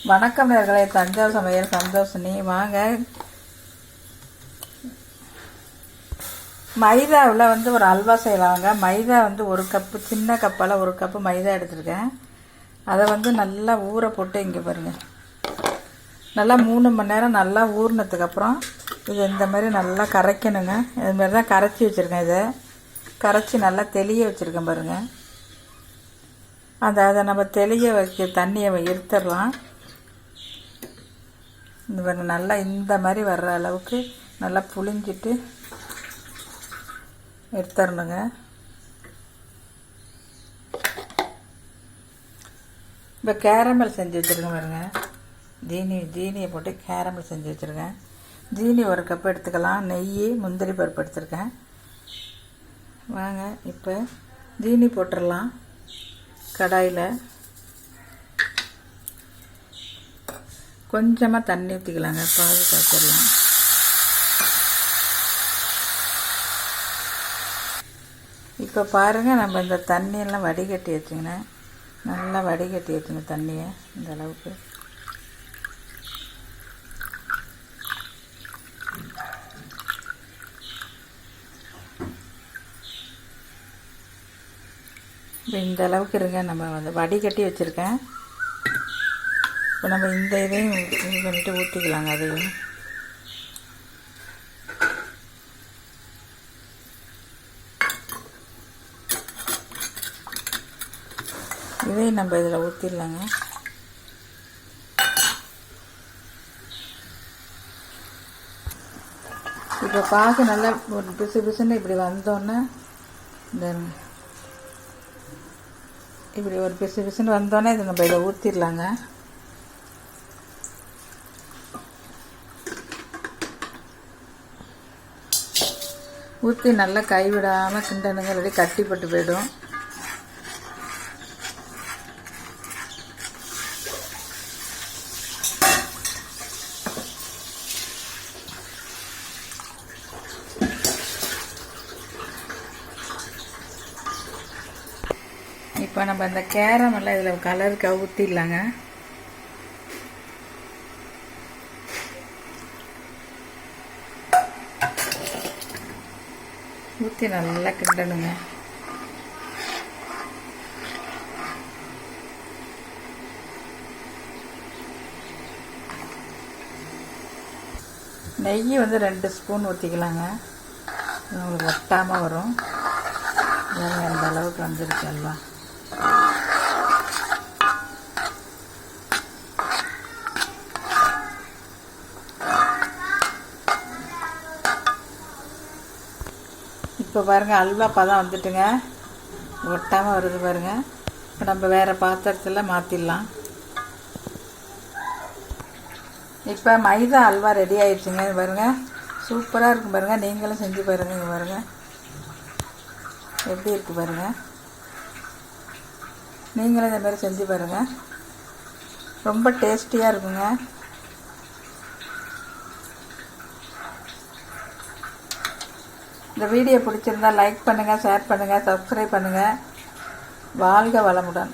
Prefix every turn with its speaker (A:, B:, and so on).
A: வணக்கம் நேயர்களே, தஞ்சாவூர் சமையல் சந்தோஷினி. வாங்க, மைதாவில் ஒரு அல்வா செய்யலாங்க. மைதா ஒரு கப்பு, சின்ன கப்பால் ஒரு கப்பு மைதா எடுத்துருக்கேன். அதை நல்லா ஊற போட்டு, இங்கே பாருங்கள், நல்லா 3 மணி நேரம் நல்லா ஊறினதுக்கப்புறம் இது இந்த மாதிரி நல்லா கரைக்கணுங்க. இதுமாரி தான் கரைச்சி வச்சுருக்கேன். இதை கரைச்சி நல்லா தெளிய வச்சுருக்கேன் பாருங்கள். அதை நம்ம தெளிய வைக்க தண்ணியை எடுத்துடலாம். இந்த பாருங்கள், நல்லா இந்த மாதிரி வர்ற அளவுக்கு நல்லா புழிஞ்சிட்டு எடுத்துடணுங்க. இப்போ கேரமல் செஞ்சு வச்சுருக்கேன் பாருங்கள். ஜீனியை போட்டு கேரமல் செஞ்சு வச்சுருக்கேன். ஜீனி ஒரு கப்பு எடுத்துக்கலாம். நெய், முந்திரி பருப்பு எடுத்துருக்கேன். வாங்க, இப்போ ஜீனி போட்டுடலாம். கடாயில் கொஞ்சமாக தண்ணி ஊற்றிக்கலாங்க. பாகு காய்ச்சிடலாம். இப்போ பாருங்கள், நம்ம இந்த தண்ணியெல்லாம் வடிகட்டி வச்சுங்கன்னா நல்லா வடிகட்டி வச்சுங்க தண்ணியை இந்த அளவுக்கு. இப்போ இந்த அளவுக்கு இருங்க. நம்ம வடிகட்டி வச்சுருக்கேன். இப்போ நம்ம இந்த இதையும் இது பண்ணிட்டு ஊற்றிக்கலாங்க. அதையும் இதையும் நம்ம இதில் ஊற்றிடலாங்க. இப்போ பாகு நல்லா ஒரு பிசுன்னு இப்படி வந்தோன்னே, இந்த இப்படி ஒரு பிசுன்னு வந்தோன்னே இதை நம்ம இதை ஊற்றிடலாங்க. ஊற்றி நல்லா கைவிடாமல் கிண்டனுங்க, இல்லாட்டி கட்டிப்பட்டு போயிடும். இப்போ நம்ம இந்த கேரமெல்லாம் இதில் கலருக்கு ஊற்றிடலாங்க. ஊற்றி நல்லா கிண்டணுங்க. நெய் 2 ஸ்பூன் ஊற்றிக்கலாங்க. உங்களுக்கு ஒட்டாமல் வரும். அந்த அளவுக்கு வந்துருச்சு அல்வா. இப்போ பாருங்கள், அல்வா பதம் வந்துட்டுங்க. ஒட்டாமல் வருது பாருங்கள். இப்போ நம்ம வேறு பாத்திரத்தில் மாற்றிடலாம். இப்போ மைதா அல்வா ரெடி ஆகிடுச்சுங்க. இது பாருங்கள், சூப்பராக இருக்கும் பாருங்கள். நீங்களும் செஞ்சு பாருங்கள். இங்கே பாருங்கள் எப்படி இருக்குது பாருங்கள். நீங்களும் இந்த மாதிரி செஞ்சு பாருங்கள். ரொம்ப டேஸ்டியாக இருக்குங்க. இந்த வீடியோ பிடிச்சிருந்தா லைக் பண்ணுங்கள், ஷேர் பண்ணுங்கள், சப்ஸ்கிரைப் பண்ணுங்கள். வாழ்க வளமுடன்.